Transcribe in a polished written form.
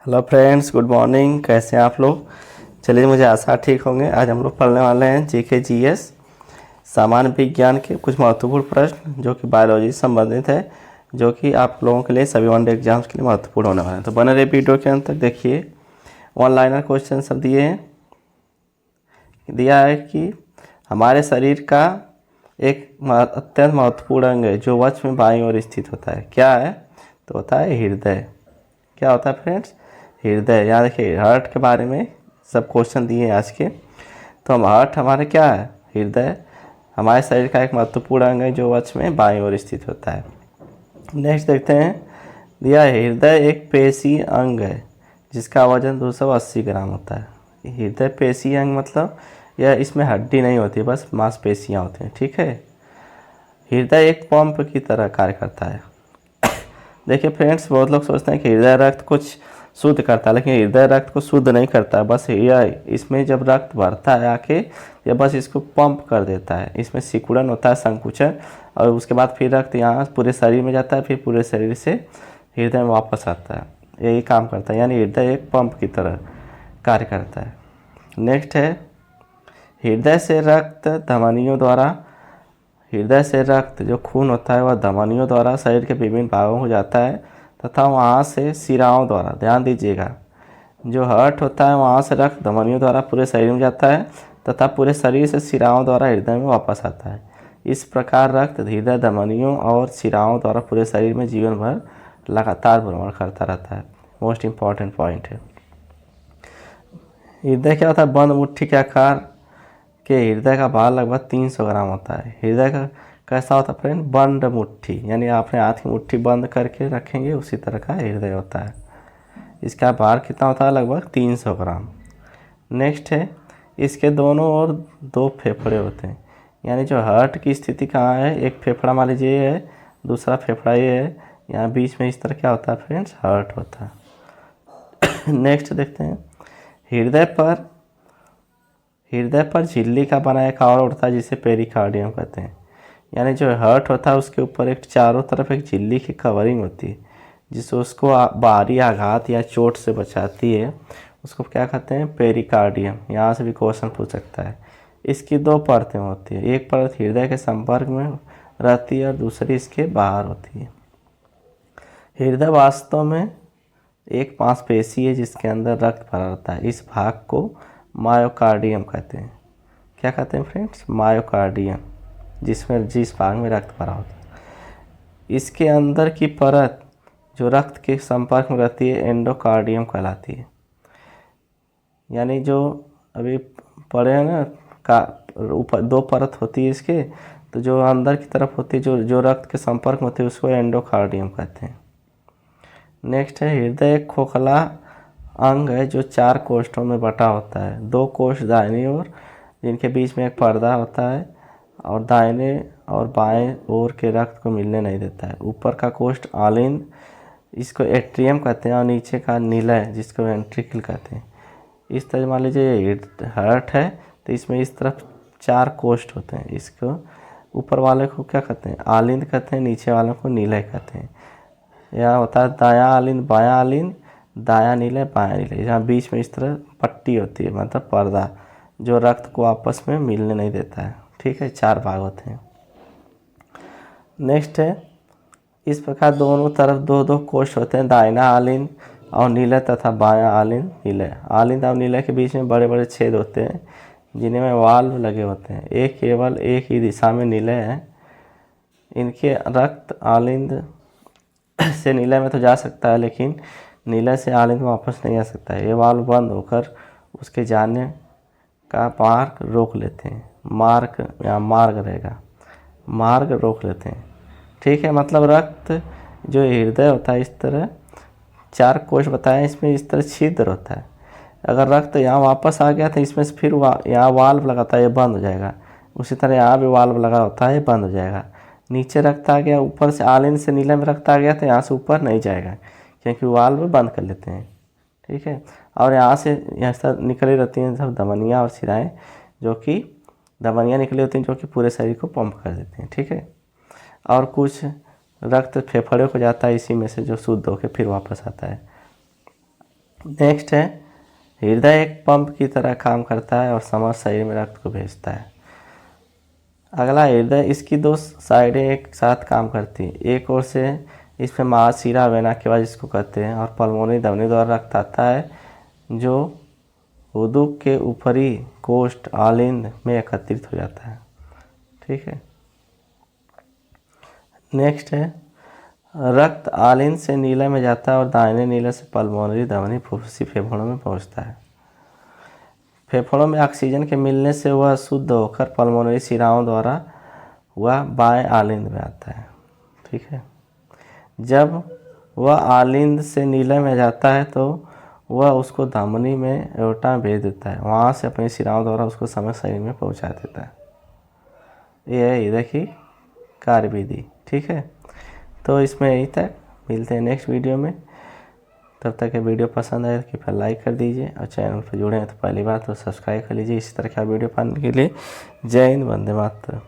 Hello friends, good morning. कैसे हैं आप लोग? चलिए, मुझे आशा ठीक होंगे। आज हम लोग पढ़ने वाले हैं जीके जीएस सामान्य विज्ञान के कुछ महत्वपूर्ण प्रश्न जो कि बायोलॉजी से संबंधित है, जो कि आप लोगों के लिए सभी वनडे एग्जाम्स के लिए महत्वपूर्ण होने वाले हैं। तो बने रहे वीडियो के अंत तक। देखिए, वन लाइनर क्वेश्चन सब दिए हैं। दिया है कि हमारे शरीर का एक अत्यंत महत्वपूर्ण अंग है जो वक्ष में बाईं ओर स्थित होता है। क्या है? तो होता है हृदय। क्या होता है फ्रेंड्स? हृदय। यहाँ देखिए, हार्ट के बारे में सब क्वेश्चन दिए हैं आज के। तो हम हार्ट हमारे क्या है? हृदय हमारे शरीर का एक महत्वपूर्ण अंग है जो वक्ष में बाईं ओर स्थित होता है। नेक्स्ट देखते हैं। दिया है हृदय एक पेशी अंग है जिसका वजन 280 ग्राम होता है। हृदय पेशी अंग मतलब यह इसमें हड्डी नहीं होती, बस मांसपेशियाँ होती हैं। ठीक है। हृदय एक पंप की तरह कार्य करता है। देखिए फ्रेंड्स, बहुत लोग सोचते हैं कि हृदय रक्त कुछ शुद्ध करता है, लेकिन हृदय रक्त को शुद्ध नहीं करता। बस यह इसमें जब रक्त भरता है आके, या बस इसको पंप कर देता है। इसमें सिकुड़न होता है, संकुचन, और उसके बाद फिर रक्त यहाँ पूरे शरीर में जाता है, फिर पूरे शरीर से हृदय में वापस आता है। यही काम करता है, यानी हृदय एक पंप की तरह कार्य करता है। नेक्स्ट है, हृदय से रक्त धमनियों द्वारा हृदय से रक्त जो खून होता है वह धमनियों द्वारा शरीर के विभिन्न भागों को जाता है तथा वहाँ से शिराओं द्वारा, ध्यान दीजिएगा, जो हार्ट होता है वहाँ से रक्त धमनियों द्वारा पूरे शरीर में जाता है तथा पूरे शरीर से शिराओं द्वारा हृदय में वापस आता है। इस प्रकार रक्त हृदय धमनियों और शिराओं द्वारा पूरे शरीर में जीवन भर लगातार भ्रमण करता रहता है। मोस्ट इम्पॉर्टेंट पॉइंट है। हृदय क्या होता है? बंद मुट्ठी के आकार के हृदय का भार लगभग 300 ग्राम होता है। हृदय का कैसा होता है फ्रेंड? बंद मुट्ठी, यानी आपने हाथ की मुट्ठी बंद करके रखेंगे उसी तरह का हृदय होता है। इसका भार कितना होता है? लगभग 300 ग्राम। नेक्स्ट है, इसके दोनों ओर दो फेफड़े होते हैं। यानी जो हार्ट की स्थिति कहाँ है? एक फेफड़ा मान लीजिए ये है, दूसरा फेफड़ा ये है, यहाँ बीच में इस तरह क्या होता है फ्रेंड्स? हार्ट होता है। नेक्स्ट देखते हैं, हृदय पर झिल्ली का बना एक और उड़ता है जिसे पेरिकार्डियम कहते हैं। यानी जो हार्ट होता है उसके ऊपर एक चारों तरफ एक झिल्ली की कवरिंग होती है जिससे उसको बाहरी आघात या चोट से बचाती है। उसको क्या कहते हैं? पेरिकार्डियम। यहाँ से भी क्वेश्चन पूछ सकता है। इसकी दो परतें होती है, एक परत हृदय के संपर्क में रहती है और दूसरी इसके बाहर होती है। हृदय वास्तव में एक मांसपेशी है जिसके अंदर रक्त भरा रहता है। इस भाग को मायोकार्डियम कहते हैं। क्या कहते हैं फ्रेंड्स? मायोकार्डियम, जिस भाग में रक्त भरा होता है। इसके अंदर की परत जो रक्त के संपर्क में रहती है एंडोकार्डियम कहलाती है। यानी जो अभी पढ़े हैं ना, का ऊपर दो परत होती है इसके, तो जो अंदर की तरफ होती है जो रक्त के संपर्क में होती है उसको एंडोकार्डियम कहते हैं। नेक्स्ट है, हृदय एक खोखला अंग है जो 4 कोष्ठों में बटा होता है। 2 कोष्ठ दाहिनी ओर जिनके बीच में एक पर्दा होता है और दाहिने और बाएं ओर के रक्त को मिलने नहीं देता है। ऊपर का कोष्ठ आलिंद, इसको एट्रियम कहते हैं, और नीचे का निलय जिसको वेंट्रिकल कहते हैं। इस तरह मान लीजिए हार्ट है तो इसमें इस तरफ 4 कोष्ठ होते हैं। इसको ऊपर वाले को क्या कहते हैं? आलिंद कहते हैं, नीचे वाले को निलय कहते हैं। यह होता है दायां आलिंद बायां आलिंद, दायां नीले बायां नीले। यहाँ बीच में इस तरह पट्टी होती है, मतलब पर्दा, जो रक्त को आपस में मिलने नहीं देता है। ठीक है, 4 भाग होते हैं। नेक्स्ट है, इस प्रकार दोनों तरफ 2-2 कोष्ठ होते हैं, दाहिना आलिंद और नीले तथा बायां आलिंद नीले। आलिंद और नीले के बीच में बड़े बड़े छेद होते हैं जिनमें वाल्व लगे होते हैं। एक केवल एक ही दिशा में नीले हैं। इनके रक्त आलिंद से नीले में तो जा सकता है, लेकिन नीले से आलिंद में वापस नहीं आ सकता है। ये वाल्व बंद होकर उसके जाने का मार्ग रोक लेते हैं। मार्ग रहेगा, मार्ग रोक लेते हैं। ठीक है, मतलब रक्त जो हृदय होता है इस तरह 4 कोष बताए, इसमें इस तरह छिद्र होता है। अगर रक्त यहाँ वापस आ गया तो इसमें से फिर यहाँ वाल्व लगाता है, ये बंद हो जाएगा। उसी तरह यहाँ भी वाल्व लगा होता है, ये बंद हो जाएगा। नीचे रक्त आ गया, ऊपर से आलिंद से नीले में रक्त आ गया तो यहाँ से ऊपर नहीं जाएगा क्योंकि वाल्व बंद कर लेते हैं। ठीक है, और यहाँ से निकली रहती हैं सब धमनियाँ और शिराएँ, जो कि धमनियाँ निकली होती हैं जो कि पूरे शरीर को पंप कर देते हैं। ठीक है, और कुछ रक्त फेफड़े को जाता है इसी में से, जो शुद्ध होकर फिर वापस आता है। नेक्स्ट है हृदय एक पंप की तरह काम करता है और समस्त शरीर में रक्त को भेजता है। अगला हृदय, इसकी दो साइडें एक साथ काम करती हैं। एक ओर से इसमें महाशिरा वेना के बाद इसको कहते हैं और पल्मोनरी धमनी द्वारा रक्त आता है जो उदुक के ऊपरी कोष्ठ आलिंद में एकत्रित हो जाता है। ठीक है। नेक्स्ट है रक्त आलिंद से नीले में जाता है और दाहिने नीले से पल्मोनरी धमनी फुफ्फुसी फेफड़ों में पहुंचता है। फेफड़ों में ऑक्सीजन के मिलने से वह शुद्ध होकर पल्मोनरी शिराओं द्वारा वह बाएं आलिंद में आता है। ठीक है। जब वह आलिंद से नीले में जाता है तो वह उसको धमनी में एओर्टा में भेज देता है, वहाँ से अपनी शिराओं द्वारा उसको समस्त शरीर में पहुँचा देता है। ये है हृदय की कार्यविधि। ठीक है। तो इसमें यही तक, मिलते हैं नेक्स्ट वीडियो में। तब तक ये वीडियो पसंद आए तो कृपया लाइक कर दीजिए और चैनल पर जुड़े हैं तो पहली बार तो सब्सक्राइब कर लीजिए इसी तरह का वीडियो पाने के लिए। जय हिंद, वंदे मातरम।